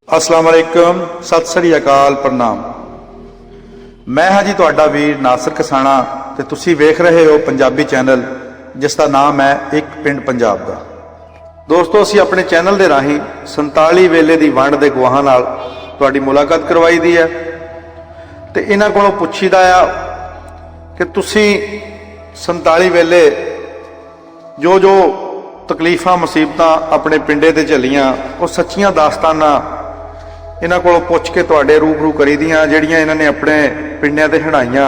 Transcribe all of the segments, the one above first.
अस्सलाम वालेकुम, सत श्री अकाल, प्रणाम। मैं हाँ जी तुहाडा वीर नासिर कसाना ते तुसी वेख रहे हो पंजाबी चैनल जिसका नाम है एक पिंड पंजाब दा। दोस्तों, असी अपने चैनल के राही 47 वेले की वंड के गवाहां नाल तुहाडी मुलाकात करवाई दी है ते इन्हां कोलों पुछीदा आ कि तुसी 47 वेले जो जो तकलीफां मुसीबतां अपने पिंडे ते झलियां वो सच्चियां दास्तानां इन्हां कोलों पुछ के तुहाडे रूबरू करी दियां जिहड़ियां इन्हां ने अपने पिंडियां ते हंडाइयां।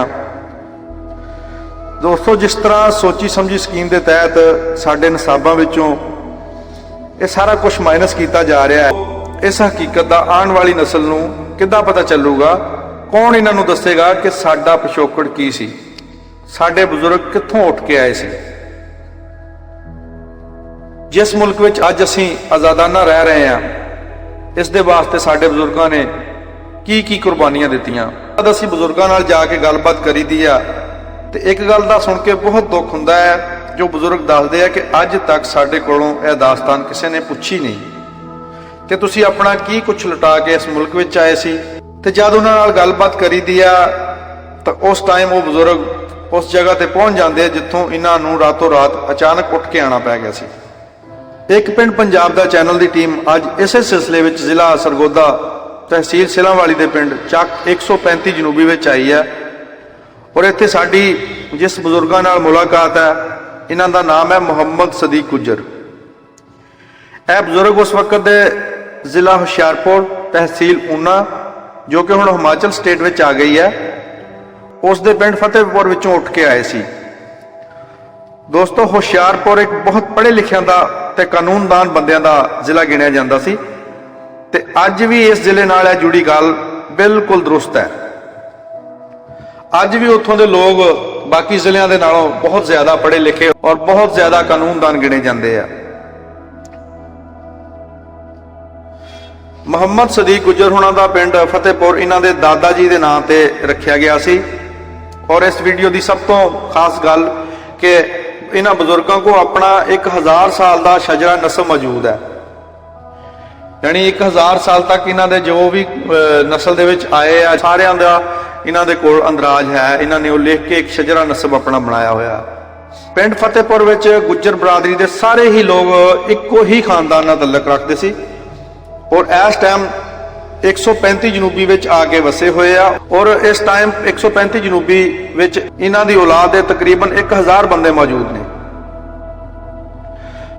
दोस्तों, जिस तरह सोची समझी स्कीम के तहत साडे नसाबां विचों ये सारा कुछ माइनस किया जा रहा है, इस हकीकत का आने वाली नस्ल नूं किद्दां पता चलूगा? कौन इन्हां नूं दस्सेगा कि साडा पिछोकड़ की सी, साडे बुजुर्ग कित्थों उठ के आए सी? जिस मुल्क विच अज असीं आज़ादाना रह रहे हैं, इस दे वास्ते साडे बुजुर्गों ने की कुर्बानियां दित्तियां। अद असीं बुजुर्गों नाल जाके गलबात करी दी आ ते एक गल दा सुन के बहुत दुख हुंदा है। जो बुजुर्ग दसदे आ कि अज तक साडे कोलों यह दास्तान किसी ने पुछी नहीं कि तुसीं अपना की कुछ लुटा के इस मुल्क विच आए सी। ते जद उन्हां नाल गलबात करी दी आ तो उस टाइम वो बुजुर्ग उस जगह ते पहुंच जाते जिथों इन्हां नूं रातों रात अचानक उठ के आना पै गया सी। एक पिंड पंजाब दा चैनल की टीम अज इस सिलसिले में जिला सरगोदा तहसील सिलांवाली के पिंड ਚੱਕ 135 जनूबी में आई है और इत्थे साडी जिस बुजुर्गों नाल मुलाकात है, इन्हां दा नाम है मुहम्मद सदीक गुजर। यह बुजुर्ग उस वक्त दे जिला हुशियारपुर तहसील ऊना, जो कि हुण हिमाचल स्टेट में आ गई है, उस दे पिंड फतेहपुर विचों उठ के आए सी। दोस्तों, हुशियारपुर एक बहुत पढ़े लिखिया का ते कानूनदान बंदियां दा जिला गिणिया जांदा सी ते अज भी इस जिले नाल जुड़ी गल बिल्कुल दुरुस्त है। अज भी उत्थों दे लोग बाकी जिलियां दे नालों बहुत ज्यादा पढ़े लिखे और बहुत ज्यादा कानूनदान गिणे जांदे आ। मुहम्मद सदीक गुजर हुणां दा पिंड फतेहपुर इन्हां दे दादा जी दे नाम ते रखिया गया सी। और इस वीडियो की सब तो खास गल कि इन्हां बुजुर्गों को अपना 1000 साल का शजरा नस्ब मौजूद है, यानी 1000 साल तक इन्हां दे जो भी नस्ल दे विच आए आ सारियां दा इन्हां दे कोल अंदराज है। इन्हां ने लिख के एक शजरा नस्ब अपना बनाया होया। पिंड फतेहपुर विच गुज्जर बरादरी के सारे ही लोग इको ही खानदान नाल तल्लक रखते सी और इस टाइम 135 जनूबी विच आके वसे हुए आ। और इस टाइम 135 जनूबी विच इन्हां दी औलाद दे तकरीबन 1000 बंदे मौजूद ने।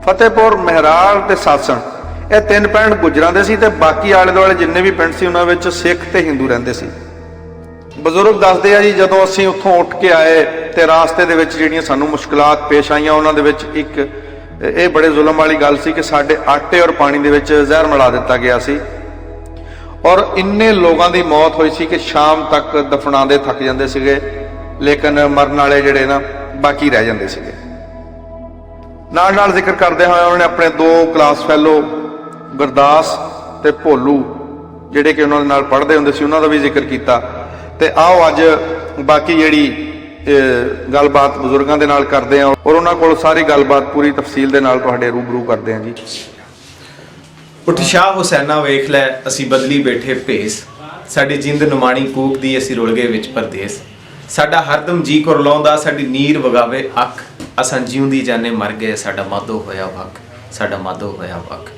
फतेहपुर, महरार ते सासण ये 3 पिंड गुजरां दे सी ते बाकी आले दुआले जिन्ने भी पिंड सी उन्हां विच सिख ते हिंदू रहिंदे सी। बुजुर्ग दसदे आ जी, जदों असीं उत्थों उठ के आए ते रास्ते दे विच जिहड़ियां सानूं मुश्किलात पेश आईयां, उन्हां दे विच एक ये बड़े जुल्म वाली गल सी कि साडे आटे और पानी दे विच जहर मिला दिता गया सी और इन्ने लोगों की मौत हुई सी कि शाम तक दफनाते थक जाते सीगे, लेकिन मरन वाले जिहड़े ना बाकी रह जाते सीगे। नाल नाल जिक्र करते हुए उन्होंने अपने 2 क्लास फैलो गुरदास ते भोलू जिहड़े कि उन्होंने नाल पढ़ते हुंदे सी, उन्हों दा भी जिक्र किया। ते आओ अज बाकी जिहड़ी गलबात बुजुर्गों के नाल करते हैं और उन्होंने कोल सारी गलबात पूरी तफसील दे नाल तुहाडे रूबरू करते हैं जी। उत्साह हुसैना वेख लै असी बदली बैठे भेस, साडी जिंद नुमाणी कूक दी असी रुल गए विच परदेस। साडा हरदम जी कुरलाउंदा साडी नीर वगावे अख, असां जिउंदी जाने मर गए साडा मादो होया वक, साडा मादो होया वक।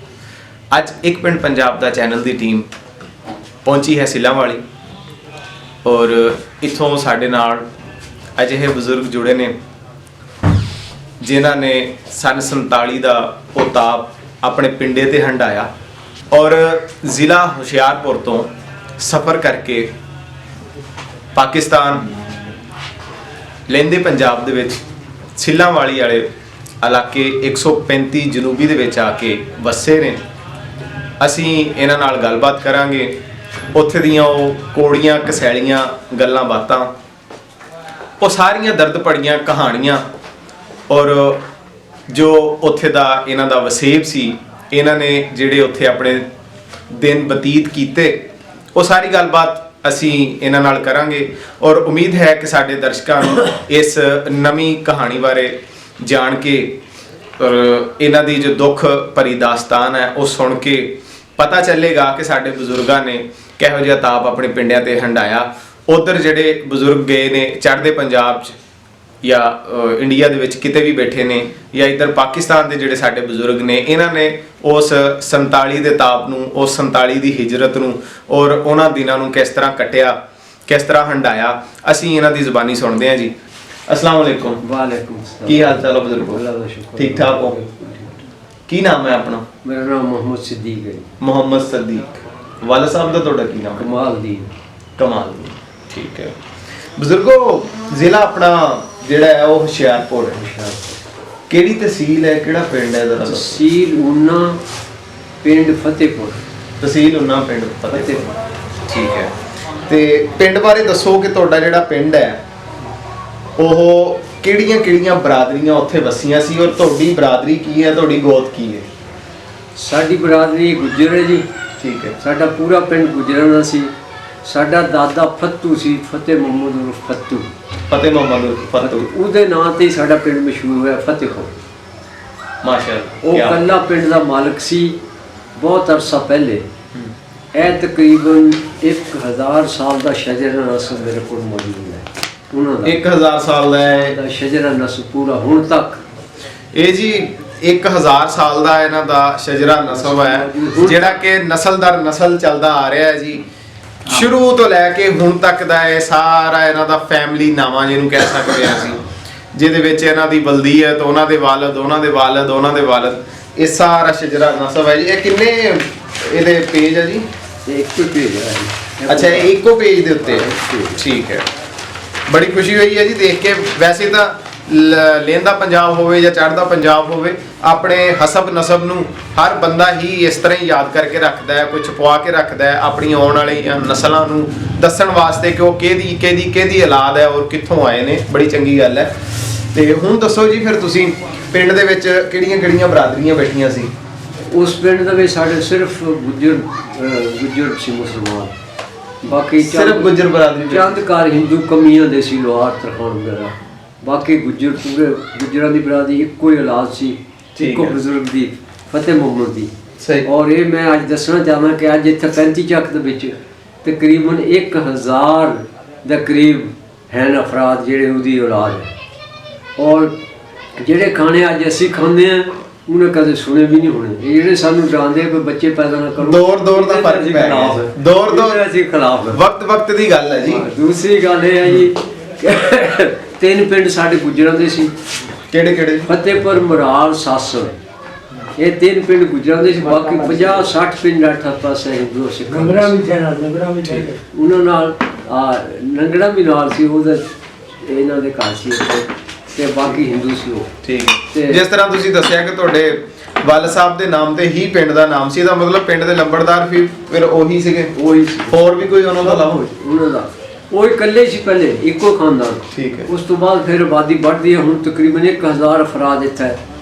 अज एक पिंड पंजाब दा चैनल दी टीम पहुंची है सिलांवाली और इत्थों साडे नाल अजिहे बुजुर्ग जुड़े ने जिन्हां ने सन 47 दा उताप अपने पिंडे ते हंडाया और जिला हुशियारपुर तो सफ़र करके पाकिस्तान लैंदे पंजाब दे विच सिलांवाली वाले इलाके 135 जनूबी दे विच आके वसे ने। असी इन्हां नाल गलबात करांगे, उत्थे दियां कोड़ियां कसैलियां गल्लां बातां, वो सारियां दर्द भड़ियां कहानियां और जो उत्थे दा इन्हां दा वसेब सी, इन्हां ने जिहड़े उत्थे अपने दिन बतीत कीते, वो सारी गलबात असी इन्हां नाल करांगे और उम्मीद है कि साडे दर्शकां नूं इस नवीं कहानी बारे जान के और इन्हां दी जो दुख भरी दास्तान है वो सुन के ਪਤਾ ਚੱਲੇਗਾ ਕਿ ਸਾਡੇ ਬਜ਼ੁਰਗਾਂ ਨੇ ਕਿਹੋ ਜਿਹਾ ਤਾਪ ਆਪਣੇ ਪਿੰਡਾਂ ਤੇ ਹੰਡਾਇਆ। ਉਧਰ ਜਿਹੜੇ ਬਜ਼ੁਰਗ ਗਏ ਨੇ ਚੜ੍ਹਦੇ ਪੰਜਾਬ 'ਚ ਜਾਂ ਇੰਡੀਆ ਦੇ ਵਿੱਚ ਕਿਤੇ ਵੀ ਬੈਠੇ ਨੇ, ਜਾਂ ਇੱਧਰ ਪਾਕਿਸਤਾਨ ਦੇ ਜਿਹੜੇ ਸਾਡੇ ਬਜ਼ੁਰਗ ਨੇ, ਇਹਨਾਂ ਨੇ ਉਸ 47 ਦੇ ਤਾਪ ਨੂੰ, ਉਸ 47 ਦੀ ਹਿਜਰਤ ਨੂੰ ਔਰ ਉਹਨਾਂ ਦਿਨਾਂ ਨੂੰ ਕਿਸ ਤਰ੍ਹਾਂ ਕੱਟਿਆ, ਕਿਸ ਤਰ੍ਹਾਂ ਹੰਡਾਇਆ, ਅਸੀਂ ਇਹਨਾਂ ਦੀ ਜ਼ੁਬਾਨੀ ਸੁਣਦੇ ਹਾਂ ਜੀ। अस्सलाम वालेकुम। वालेकुम अस्सलाम। की हाल चाल है बुजुर्गो? अल्लाह का शुक्र। ठीक ठाक हो? की नाम है अपना? मेरा नाम मोहम्मद सिद्दीक है। मोहम्मद सदीक। वाला साहब का ਤੁਹਾਡਾ ਕੀ ਨਾਮ ਹੈ? कमालदीन। कमालदीन। ठीक है बुजुर्गो, ਜ਼ਿਲ੍ਹਾ ਆਪਣਾ ਜਿਹੜਾ ਹੈ ਉਹ ਹੁਸ਼ਿਆਰਪੁਰ ਹੈ। ਕਿਹੜੀ ਤਹਿਸੀਲ ਹੈ, ਕਿਹੜਾ ਪਿੰਡ ਹੈ ਜ਼ਰਾ? तहसील ऊना, पिंड फतेहपुर। ਤਹਿਸੀਲ ਉਨਾ, ਪਿੰਡ ਫਤਿਹਪੁਰ। ਠੀਕ ਹੈ। ਤੇ ਪਿੰਡ ਬਾਰੇ ਦੱਸੋ ਕਿ ਤੁਹਾਡਾ ਜਿਹੜਾ ਪਿੰਡ ਹੈ ਉਹ ਕਿਹੜੀਆਂ ਕਿਹੜੀਆਂ ਬਰਾਦਰੀਆਂ ਉੱਥੇ ਵਸੀਆਂ ਸੀ, ਔਰ ਤੁਹਾਡੀ ਬਰਾਦਰੀ ਕੀ ਹੈ, ਤੁਹਾਡੀ ਗੋਤ ਕੀ ਹੈ? साडी बरादरी गुजर है जी। ठीक है। साडा पूरा पिंड गुजरां दा सी। साडा दादा फत्तू सी, फतेह मुहम्मद उर्फ फत्तू। फतेह मोहम्मद उर्फ फत्तू। ਉਹਦੇ ਨਾਂ ਤੇ ਹੀ ਸਾਡਾ ਪਿੰਡ ਮਸ਼ਹੂਰ ਹੋਇਆ ਫਤਿਹਪੁਰ। माशाअल्लाह। ਉਹ क्या बात। ਕੱਲਾ ਪਿੰਡ ਦਾ ਮਾਲਕ ਸੀ ਬਹੁਤ ਅਰਸਾ ਪਹਿਲੇ। ਇਹ ਤਕਰੀਬਨ 1000 ਸਾਲ ਦਾ ਸ਼ਜਰਾ ਨਸਲ ਮੇਰੇ ਕੋਲ ਮੌਜੂਦ ਹੈ। ਉਹਨਾਂ ਦਾ 1000 ਸਾਲ ਦਾ ਹੈ ਦਾ ਸ਼ਜਰਾ ਨਸਲ ਪੂਰਾ ਹੁਣ ਤੱਕ। ਇਹ ਜੀ 1000 ਸਾਲ ਦਾ ਇਹਨਾਂ ਦਾ ਸ਼ਜਰਾ ਨਸਲ ਹੈ, ਜਿਹੜਾ ਕਿ ਨਸਲ ਦਰ ਨਸਲ ਚੱਲਦਾ ਆ ਰਿਹਾ ਹੈ ਜੀ। ਸ਼ੁਰੂ ਤੋਂ ਲੈ ਕੇ ਹੁਣ ਤੱਕ ਦਾ ਇਹ ਸਾਰਾ ਇਹਨਾਂ ਦਾ ਫੈਮਿਲੀ ਨਾਮਾ ਜਿਹਨੂੰ ਕਹਿ ਸਕਦੇ ਹਾਂ ਅਸੀਂ, ਜਿਹਦੇ ਵਿੱਚ ਇਹਨਾਂ ਦੀ ਬਲਦੀਅਤ, ਉਹਨਾਂ ਦੇ ਵਾਲਦ, ਉਹਨਾਂ ਦੇ ਵਾਲਦ, ਉਹਨਾਂ ਦੇ ਵਾਲਦ, ਇਹ ਸਾਰਾ ਸ਼ਜਰਾ ਨਸਲ ਹੈ ਜੀ। ਇਹ ਕਿੰਨੇ ਇਹਦੇ ਪੇਜ ਹੈ ਜੀ? ਇੱਕ ਪੇਜ ਹੈ। ਅੱਛਾ, ਇਹ ਇੱਕੋ ਪੇਜ ਦੇ ਉੱਤੇ ਹੈ। ਠੀਕ ਹੈ। ਬੜੀ ਖੁਸ਼ੀ ਹੋਈ ਹੈ ਜੀ ਦੇਖ ਕੇ। ਵੈਸੇ ਤਾਂ ਲਹਿੰਦਾ ਪੰਜਾਬ ਹੋਵੇ ਜਾਂ ਚੜ੍ਹਦਾ ਪੰਜਾਬ ਹੋਵੇ, ਆਪਣੇ ਹਸਬ ਨਸਬ ਨੂੰ ਹਰ ਬੰਦਾ ਹੀ ਇਸ ਤਰ੍ਹਾਂ ਹੀ ਯਾਦ ਕਰਕੇ ਰੱਖਦਾ ਹੈ, ਕੁਝ ਛੁਪਵਾ ਕੇ ਰੱਖਦਾ ਹੈ ਆਪਣੀ ਆਉਣ ਵਾਲੀ ਨਸਲਾਂ ਨੂੰ ਦੱਸਣ ਵਾਸਤੇ ਕਿ ਉਹ ਕਿਹਦੀ ਔਲਾਦ ਹੈ ਔਰ ਕਿੱਥੋਂ ਆਏ ਨੇ। ਬੜੀ ਚੰਗੀ ਗੱਲ ਹੈ। ਤੇ ਹੁਣ ਦੱਸੋ ਜੀ, ਫਿਰ ਤੁਸੀਂ ਪਿੰਡ ਦੇ ਵਿੱਚ ਕਿਹੜੀਆਂ ਕਿਹੜੀਆਂ ਬਰਾਦਰੀਆਂ ਬੈਠੀਆਂ ਸੀ? ਉਸ ਪਿੰਡ ਦੇ ਵਿੱਚ ਸਾਡੇ ਸਿਰਫ ਗੁੱਜਰ ਸੀ ਮੁਸਲਮਾਨ, ਬਾਕੀ ਸਿਰਫ ਗੁੱਜਰ ਬਰਾਦਰੀ ਦੇ? ਚੰਦ ਘਰ ਹਿੰਦੂ ਕਮੀਆਂ ਦੇ ਸੀ, ਲੋਹਾਰ ਤਰਖਾਨ ਵਗੈਰਾ। ਬਾਕੀ ਗੁੱਜਰ ਪੂਰੇ ਗੁੱਜਰਾਂ ਦੀ ਬਰਾਦਰੀ ਇੱਕੋ ਹੀ ਔਲਾਦ ਸੀ, ਇੱਕੋ ਬਜ਼ੁਰਗ ਦੀ, ਫਤਿਹ ਮੁਹੰਮਦ ਦੀ। ਸਹੀ। ਔਰ ਇਹ ਮੈਂ ਅੱਜ ਦੱਸਣਾ ਚਾਹੁੰਦਾ ਕਿ ਅੱਜ ਇੱਥੇ 35 ਚੱਕ ਦੇ ਵਿੱਚ ਤਕਰੀਬਨ 1000 ਦੇ ਕਰੀਬ ਹਨ ਅਫਰਾਦ ਜਿਹੜੇ ਉਹਦੀ ਔਲਾਦ ਹੈ। ਔਰ ਜਿਹੜੇ ਖਾਣੇ ਅੱਜ ਅਸੀਂ ਖਾਂਦੇ ਹਾਂ ਉਹਨੇ ਕਦੇ ਸੁਣੇ ਵੀ ਨਹੀਂ ਹੋਣੇ। ਇਹ ਜਿਹੜੇ ਸਾਨੂੰ ਡਰਾਉਂਦੇ ਆ ਕਿ ਬੱਚੇ ਪੈਦਾ ਨਾ ਕਰੋ, ਦੌਰ ਦਾ ਫਰਕ ਪੈ ਗਿਆ। ਦੌਰ ਅਸੀਂ ਖਿਲਾਫ ਹੈ। ਵਕਤ ਦੀ ਗੱਲ ਹੈ ਜੀ। ਦੂਸਰੀ ਗੱਲ ਇਹ ਹੈ ਜੀ ਕਿ 3 ਪਿੰਡ ਸਾਡੇ ਗੁੱਜਰਾਂ ਦੇ ਸੀ। ਕਿਹੜੇ ਕਿਹੜੇ? ਫਤਿਹਪੁਰ, ਮੁਰਾਲ, ਸਾਸਣ। ਇਹ 3 ਪਿੰਡ ਗੁੱਜਰਾਂ ਦੇ ਸੀ। ਬਾਕੀ 50-60 ਪਿੰਡ ਅੱਠ ਪਾਸੇ ਹਿੰਦੂ ਸਿੱਖ। ਨੰਗੜਾ ਵੀ ਸੀ। ਉਹਨਾਂ ਨਾਲ ਨੰਗੜਾ ਵੀ ਨਾਲ ਸੀ, ਉਹਦਾ ਇਹਨਾਂ ਦੇ ਘਰ ਸੀ ਉੱਥੇ, ਤੇ ਬਾਕੀ ਹਿੰਦੂ ਸੀ ਉਹ। ਠੀਕ ਹੈ। ਜਿਸ ਤਰ੍ਹਾਂ ਤੁਸੀਂ ਦੱਸਿਆ ਕਿ ਤੁਹਾਡੇ ਵਾਲ ਸਾਹਿਬ ਦੇ ਨਾਮ ਤੇ ਹੀ ਪਿੰਡ ਦਾ ਨਾਮ ਸੀ, ਇਹਦਾ ਮਤਲਬ ਪਿੰਡ ਦੇ ਲੰਬੜਦਾਰ ਫਿਰ ਉਹੀ ਸੀਗੇ? ਉਹੀ ਸੀ। ਹੋਰ ਵੀ ਕੋਈ ਉਹਨਾਂ ਦਾ ਇਲਾਵਾ? ਉਹਨਾਂ ਦਾ ਉਹ ਇਕੱਲੇ ਸੀ ਪਹਿਲੇ, ਇੱਕੋ ਖਾਨਦਾਨ। ਠੀਕ ਹੈ। ਉਸ ਤੋਂ ਬਾਅਦ ਫਿਰ ਆਬਾਦੀ ਵੱਧਦੀ ਹੈ। ਹੁਣ ਤਕਰੀਬਨ 1000 ਅਫਰਾਦ ਇੱਥੇ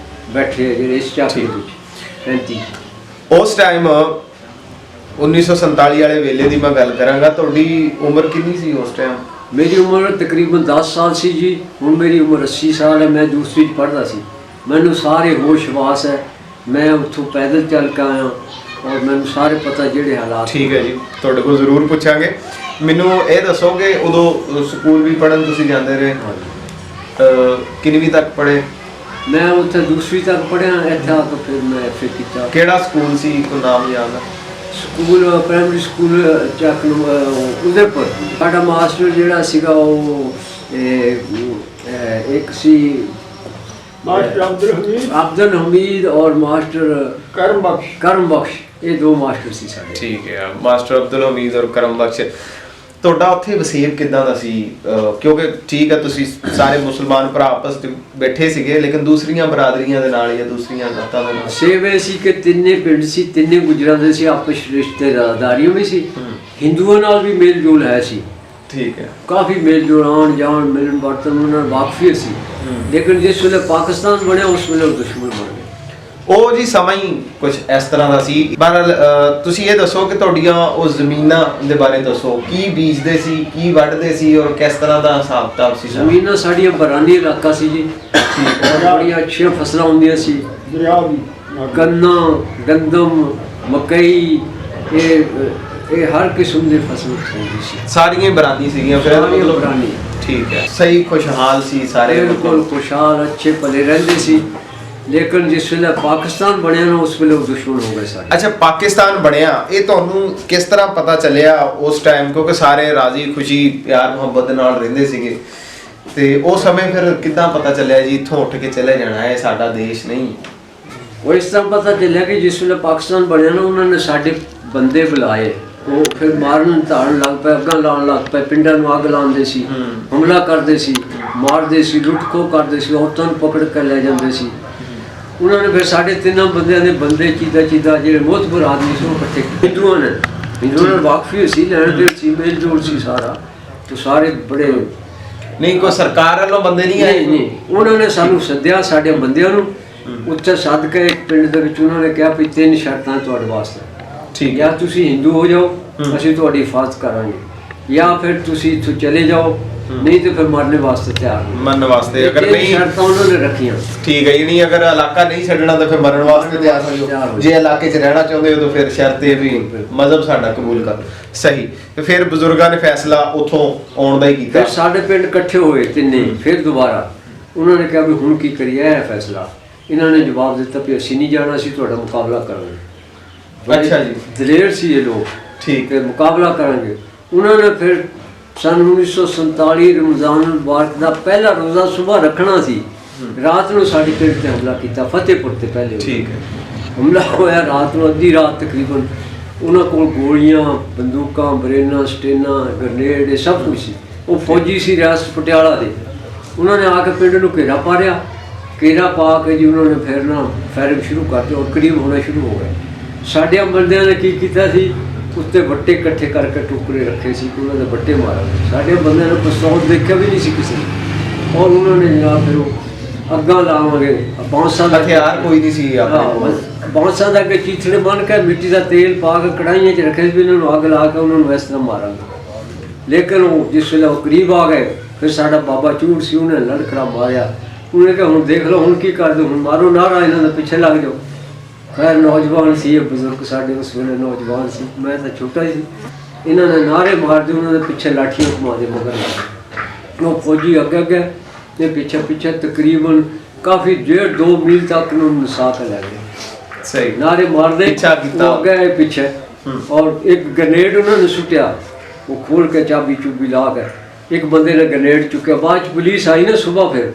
ਬੈਠੇ ਆ ਜਿਹੜੇ ਇਸ ਝਾਕੀ ਵਿੱਚ 35। ਉਸ ਟਾਈਮ 1947 ਵਾਲੇ ਵੇਲੇ ਦੀ ਮੈਂ ਗੱਲ ਕਰਾਂਗਾ, ਤੁਹਾਡੀ ਉਮਰ ਕਿੰਨੀ ਸੀ ਉਸ ਟਾਈਮ? ਮੇਰੀ ਉਮਰ ਤਕਰੀਬਨ 10 ਸਾਲ ਸੀ ਜੀ। ਹੁਣ ਮੇਰੀ ਉਮਰ 80 ਸਾਲ ਹੈ। ਮੈਂ ਦੂਸਰੀ 'ਚ ਪੜ੍ਹਦਾ ਸੀ। ਮੈਨੂੰ ਸਾਰੇ ਹੋਸ਼ ਵਾਸ ਹੈ। ਮੈਂ ਉੱਥੋਂ ਪੈਦਲ ਚੱਲ ਕੇ ਆਇਆ ਔਰ ਮੈਨੂੰ ਸਾਰੇ ਪਤਾ ਜਿਹੜੇ ਹਾਲਾਤ। ਠੀਕ ਹੈ ਜੀ, ਤੁਹਾਡੇ ਕੋਲ ਜ਼ਰੂਰ ਪੁੱਛਾਂਗੇ। ਮੈਨੂੰ ਇਹ ਦੱਸੋ ਕਿ ਉਦੋਂ ਸਕੂਲ ਵੀ ਪੜ੍ਹਨ ਤੁਸੀਂ ਜਾਂਦੇ ਰਹੇ? ਕਿੰਨਵੀਂ ਤੱਕ ਪੜ੍ਹੇ? ਮੈਂ ਉੱਥੇ ਦੂਸਰੀ ਤੱਕ ਪੜ੍ਹਿਆ। ਇੱਥੇ ਆ ਕੇ ਫਿਰ ਮੈਂ ਐਫਏ ਕੀਤਾ। ਕਿਹੜਾ ਸਕੂਲ ਸੀ, ਕੋਈ ਨਾਮ ਯਾਦ ਹੈ? ਸਕੂਲ ਪ੍ਰਾਇਮਰੀ ਸਕੂਲ ਚੱਕ ਉਦੈਪੁਰ। ਸਾਡਾ ਮਾਸਟਰ ਜਿਹੜਾ ਸੀਗਾ ਉਹ ਇੱਕ ਸੀ मास्टर ਅਬਦੁਲ ਹਮੀਦ ਔਰ ਮਾਸਟਰ ਕਰਮ ਬਖਸ਼। ਇਹ 2 ਮਾਸਟਰ ਸੀ ਸਾਡੇ। ਠੀਕ ਹੈ। ਮਾਸਟਰ ਅਬਦੁਲ ਹਮੀਦ ਔਰ ਕਰਮ ਬਖਸ਼। ਤੁਹਾਡਾ ਉੱਥੇ ਵਸੇਬ ਕਿੱਦਾਂ ਦਾ ਸੀ? ਕਿਉਂਕਿ ਠੀਕ ਹੈ ਤੁਸੀਂ ਸਾਰੇ ਮੁਸਲਮਾਨ ਭਰਾ ਆਪਸ ਵਿੱਚ ਬੈਠੇ ਸੀਗੇ, ਲੇਕਿਨ ਦੂਸਰੀਆਂ ਬਰਾਦਰੀਆਂ ਦੇ ਨਾਲ ਜਾਂ ਦੂਸਰੀਆਂ ਜ਼ਾਤਾਂ ਦੇ ਨਾਲ ਸੇਵੇ ਸੀ ਕਿ ਤਿੰਨੇ ਪਿੰਡ ਸੀ, ਤਿੰਨੇ ਗੁਜਰਾਂ ਦੇ ਸੀ, ਆਪਸ ਰਿਸ਼ਤੇਦਾਰੀਆਂ ਵੀ ਸੀ। ਹਿੰਦੂਆਂ ਨਾਲ ਵੀ ਮੇਲ ਜੋਲ ਹੈ ਸੀ। ਠੀਕ ਹੈ। ਕਾਫੀ ਮੇਲ ਜੋਲ, ਆਉਣ ਜਾਣ, ਮਿਲਣ ਵਰਤਨ ਉਹਨਾਂ ਨਾਲ ਵਾਕਫੀ ਸੀ। ਲੇਕਿਨ ਜਿਸ ਵੇਲੇ ਪਾਕਿਸਤਾਨ ਬਣਿਆ ਉਸ ਵੇਲੇ ਉਹ ਦੁਸ਼ਮਣ ਬਣ ਗਏ। ਉਹ ਜੀ ਸਮਾਂ ਹੀ ਕੁਝ ਇਸ ਤਰ੍ਹਾਂ ਦਾ ਸੀ। ਬਹਰਹਾਲ ਤੁਸੀਂ ਇਹ ਦੱਸੋ ਕਿ ਤੁਹਾਡੀਆਂ ਉਹ ਜ਼ਮੀਨਾਂ ਦੇ ਬਾਰੇ ਦੱਸੋ, ਕੀ ਬੀਜਦੇ ਸੀ, ਕੀ ਵੱਢਦੇ ਸੀ ਔਰ ਕਿਸ ਤਰ੍ਹਾਂ ਦਾ ਹਿਸਾਬ ਕਿਤਾਬ ਸੀ? ਜ਼ਮੀਨਾਂ ਸਾਡੀਆਂ ਬਰਾਨੀ ਇਲਾਕਾ ਸੀ ਜੀ। ਔਰ ਬੜੀਆਂ ਅੱਛੀਆਂ ਫਸਲਾਂ ਹੁੰਦੀਆਂ ਸੀ। ਗੰਨਾ, ਗੰਦਮ, ਮਕਈ, ਇਹ ਹਰ ਕਿਸਮ ਦੀ ਫਸਲ ਹੁੰਦੀ ਸੀ। ਸਾਰੀਆਂ ਹੀ ਬਰਾਨੀ ਸੀਗੀਆਂ ਫਿਰ ਇਹਦਾ ਸਾਰੀਆਂ ਮਤਲਬ ਬਰਾਨੀ। ਠੀਕ ਹੈ, ਸਹੀ ਖੁਸ਼ਹਾਲ ਸੀ ਸਾਰੇ ਬਿਲਕੁਲ ਖੁਸ਼ਹਾਲ ਅੱਛੇ ਭਲੇ ਰਹਿੰਦੇ ਸੀ। ਲੇਕਿਨ ਜਿਸ ਵੇਲੇ ਪਾਕਿਸਤਾਨ ਬਣਿਆ ਨਾ ਉਸ ਵੇਲੇ ਉਹ ਦੁਸ਼ਮਣ ਹੋ ਗਏ ਸਾਰੇ। ਅੱਛਾ, ਪਾਕਿਸਤਾਨ ਬਣਿਆ, ਇਹ ਤੁਹਾਨੂੰ ਕਿਸ ਤਰ੍ਹਾਂ ਪਤਾ ਚੱਲਿਆ ਉਸ ਟਾਈਮ? ਕਿਉਂਕਿ ਸਾਰੇ ਰਾਜ਼ੀ ਖੁਸ਼ੀ ਪਿਆਰ ਮੁਹੱਬਤ ਨਾਲ ਰਹਿੰਦੇ ਸੀਗੇ, ਤੇ ਉਹ ਸਮੇਂ ਫਿਰ ਕਿੱਦਾਂ ਪਤਾ ਚੱਲਿਆ ਜੀ ਇੱਥੋਂ ਉੱਠ ਕੇ ਚਲੇ ਜਾਣਾ ਹੈ, ਸਾਡਾ ਦੇਸ਼ ਨਹੀਂ? ਉਹ ਇਸ ਤਰ੍ਹਾਂ ਪਤਾ ਚੱਲਿਆ ਕਿ ਜਿਸ ਵੇਲੇ ਪਾਕਿਸਤਾਨ ਬਣਿਆ ਨਾ ਉਹਨਾਂ ਨੇ ਸਾਡੇ ਬੰਦੇ ਬੁਲਾਏ, ਉਹ ਫਿਰ ਮਾਰਨ ਧਾਰਨ ਲੱਗ ਪਏ, ਅੱਗਾਂ ਲਾਉਣ ਲੱਗ ਪਏ, ਪਿੰਡਾਂ ਨੂੰ ਅੱਗ ਲਾਉਂਦੇ ਸੀ, ਹਮਲਾ ਕਰਦੇ ਸੀ, ਮਾਰਦੇ ਸੀ, ਲੁੱਟ ਖੋਹ ਕਰਦੇ ਸੀ, ਔਰਤਾਂ ਨੂੰ ਪਕੜ ਕੇ ਲੈ ਜਾਂਦੇ ਸੀ। ਉਹਨਾਂ ਨੇ ਫਿਰ ਸਾਡੇ ਤਿੰਨਾਂ ਬੰਦਿਆਂ ਦੇ ਬੰਦੇ ਚੀਦਾ ਜਿਹੜੇ ਮੋਹਤਬਰ ਆਦਮੀ ਸੀ ਉਹ ਇਕੱਠੇ ਕੀਤੇ। ਹਿੰਦੂਆਂ ਨਾਲ ਵਾਕਫੀ ਸੀ, ਲੈਣ ਦੇਣ ਸੀ, ਮੇਲ ਜੋਲ ਸੀ ਸਾਰਾ, ਤੇ ਸਾਰੇ ਬੜੇ ਨਹੀਂ ਕੋਈ ਸਰਕਾਰ ਵੱਲੋਂ ਬੰਦੇ ਨਹੀਂ ਆਏ? ਨਹੀਂ, ਉਹਨਾਂ ਨੇ ਸਾਨੂੰ ਸੱਦਿਆ ਸਾਡੇ ਬੰਦਿਆਂ ਨੂੰ, ਉੱਥੇ ਸੱਦ ਕੇ ਇੱਕ ਪਿੰਡ ਦੇ ਵਿੱਚ ਉਹਨਾਂ ਨੇ ਕਿਹਾ ਵੀ 3 ਸ਼ਰਤਾਂ ਤੁਹਾਡੇ ਵਾਸਤੇ, ਠੀਕ ਜਾਂ ਤੁਸੀਂ ਹਿੰਦੂ ਹੋ ਜਾਓ ਅਸੀਂ ਤੁਹਾਡੀ ਹਿਫਾਜ਼ਤ ਕਰਾਂਗੇ, ਜਾਂ ਫਿਰ ਤੁਸੀਂ ਇੱਥੋਂ ਚਲੇ ਜਾਓ, ਨਹੀਂ ਤੇ ਫਿਰ ਮਰਨੇ ਵਾਸਤੇ ਤਿਆਰ ਹੋ। ਮਰਨ ਵਾਸਤੇ ਅਗਰ ਨਹੀਂ, ਸ਼ਰਤਾਂ ਉਹਨਾਂ ਨੇ ਰੱਖੀਆਂ। ਠੀਕ ਹੈ, ਨਹੀਂ ਅਗਰ ਇਲਾਕਾ ਨਹੀਂ ਛੱਡਣਾ ਤਾਂ ਫਿਰ ਮਰਨ ਵਾਸਤੇ ਤਿਆਰ ਹੋ ਜਾਓ, ਜੇ ਇਲਾਕੇ 'ਚ ਰਹਿਣਾ ਚਾਹੁੰਦੇ ਹੋ ਤਾਂ ਫਿਰ ਸ਼ਰਤ ਇਹ ਵੀ ਮਜ਼ਹਬ ਸਾਡਾ ਕਬੂਲ ਕਰ। ਸਹੀ, ਤੇ ਫਿਰ ਬਜ਼ੁਰਗਾਂ ਨੇ ਫੈਸਲਾ ਉੱਥੋਂ ਆਉਣ ਦਾ ਹੀ ਕੀਤਾ। ਫਿਰ ਸਾਡੇ ਪਿੰਡ ਇਕੱਠੇ ਹੋਏ ਤਿੰਨੇ, ਫਿਰ ਦੁਬਾਰਾ ਉਹਨਾਂ ਨੇ ਕਿਹਾ ਵੀ ਹੁਣ ਕੀ ਕਰੀਏ, ਇਹ ਫੈਸਲਾ। ਇਹਨਾਂ ਨੇ ਜਵਾਬ ਦਿੱਤਾ ਵੀ ਅਸੀਂ ਨਹੀਂ ਜਾਣਾ, ਅਸੀਂ ਤੁਹਾਡਾ ਮੁਕਾਬਲਾ ਕਰਾਂਗੇ। ਅੱਛਾ ਜੀ, ਦਲੇਰ ਸੀ ਇਹ ਲੋਕ, ਠੀਕ ਤੇ ਮੁਕਾਬਲਾ ਕਰਾਂਗੇ। ਉਹਨਾਂ ਨੇ ਫਿਰ ਸਨ 1947 ਰਮਜ਼ਾਨ ਮੁਬਾਰਕ ਦਾ ਪਹਿਲਾ ਰੋਜ਼ਾ ਸੁਬਾਹ ਰੱਖਣਾ ਸੀ, ਰਾਤ ਨੂੰ ਸਾਡੇ ਪਿੰਡ ਤੇ ਹਮਲਾ ਕੀਤਾ, ਫਤਿਹਪੁਰ ਤੇ ਪਹਿਲੇ ਠੀਕ ਹੈ, ਹਮਲਾ ਹੋਇਆ ਰਾਤ ਨੂੰ, ਅੱਧੀ ਰਾਤ ਤਕਰੀਬਨ। ਉਹਨਾਂ ਕੋਲ ਗੋਲੀਆਂ, ਬੰਦੂਕਾਂ, ਬਰੇਨਾਂ, ਸਟੇਨਾਂ, ਗ੍ਰਨੇਡ, ਇਹ ਸਭ ਕੁਝ ਸੀ। ਉਹ ਫੌਜੀ ਸੀ ਰਿਆਸਤ ਪਟਿਆਲਾ ਦੇ। ਉਹਨਾਂ ਨੇ ਆ ਕੇ ਪਿੰਡ ਨੂੰ ਘੇਰਾ ਪਾ ਲਿਆ। ਘੇਰਾ ਪਾ ਕੇ ਜੀ ਉਹਨਾਂ ਨੇ ਫਿਰ ਨਾ ਫਾਇਰਿੰਗ ਸ਼ੁਰੂ ਕਰਤੀ ਔਰ ਕਰੀਬ ਹੋਣਾ ਸ਼ੁਰੂ ਹੋ ਗਏ। ਸਾਡੇ ਬੰਦਿਆਂ ਨੇ ਕੀ ਕੀਤਾ ਸੀ, ਉੱਤੇ ਵੱਟੇ ਇਕੱਠੇ ਕਰਕੇ ਟੁਕੜੇ ਰੱਖੇ ਸੀ, ਉਹਨਾਂ ਦੇ ਵੱਟੇ ਮਾਰੇ। ਸਾਡੇ ਬੰਦਿਆਂ ਨੇ ਪਿਸਤੌਲ ਦੇਖਿਆ ਵੀ ਨਹੀਂ ਸੀ ਕਿਸੇ ਨੇ, ਔਰ ਉਹਨਾਂ ਨੇ ਜਨਾਬ ਫਿਰ ਉਹ ਅੱਗਾਂ ਲਾਵਾਂਗੇ, ਬਾਂਸਾਂ ਦਾ ਹਥਿਆਰ ਕੋਈ ਨਹੀਂ ਸੀ ਆਪਣੇ, ਬਾਂਸਾਂ ਦਾ ਅੱਗੇ ਚੀਥੜੇ ਬੰਨ ਕੇ ਮਿੱਟੀ ਦਾ ਤੇਲ ਪਾ ਕੇ ਕੜਾਹੀਆਂ 'ਚ ਰੱਖੇ ਸੀ, ਇਹਨਾਂ ਨੂੰ ਅੱਗ ਲਾ ਕੇ ਉਹਨਾਂ ਨੂੰ ਇਸ ਤਰ੍ਹਾਂ ਮਾਰਾਂਗੇ। ਲੇਕਿਨ ਉਹ ਜਿਸ ਵੇਲੇ ਉਹ ਕਰੀਬ ਆ ਗਏ, ਫਿਰ ਸਾਡਾ ਬਾਬਾ ਚੂੜ ਸੀ, ਉਹਨੇ ਲੜਖੜਾ ਮਾਰਿਆ। ਉਹਨੇ ਕਿਹਾ ਹੁਣ ਦੇਖ ਲਓ, ਹੁਣ ਕੀ ਕਰਦੇ, ਹੁਣ ਮਾਰੋ ਨਾਰਾ, ਇਹਨਾਂ ਦੇ ਪਿੱਛੇ ਲੱਗ ਜਾਓ। ਖੈਰ ਨੌਜਵਾਨ ਸੀ ਇਹ ਬਜ਼ੁਰਗ ਸਾਡੇ, ਉਸ ਵੇਲੇ ਨੌਜਵਾਨ ਸੀ, ਮੈਂ ਤਾਂ ਛੋਟਾ ਸੀ। ਇਹਨਾਂ ਨੇ ਨਾਰੇ ਮਾਰਦੇ, ਉਹਨਾਂ ਦੇ ਪਿੱਛੇ ਲਾਠੀਆਂ ਘੁਮਾਉਂਦੇ ਮਗਰ। ਉਹ ਫੌਜੀ ਅੱਗੇ ਤੇ ਪਿੱਛੇ ਤਕਰੀਬਨ ਕਾਫੀ 1.5-2 ਮੀਲ ਤੱਕ ਨੂੰ ਨਸਾ ਕੇ ਲੈ ਗਏ। ਸਹੀ, ਨਾਰੇ ਮਾਰਦੇ ਪਿੱਛਾ ਕੀਤਾ, ਉਹ ਅੱਗੇ ਪਿੱਛੇ, ਔਰ ਇੱਕ ਗ੍ਰਨੇਡ ਉਹਨਾਂ ਨੇ ਸੁੱਟਿਆ, ਉਹ ਖੋਲ ਕੇ ਚਾਬੀ ਚੁਬੀ ਲਾ ਕੇ ਇੱਕ ਬੰਦੇ ਨੇ ਗ੍ਰਨੇਡ ਚੁੱਕਿਆ। ਬਾਅਦ 'ਚ ਪੁਲਿਸ ਆਈ ਨਾ ਸੁਬਾਹ, ਫਿਰ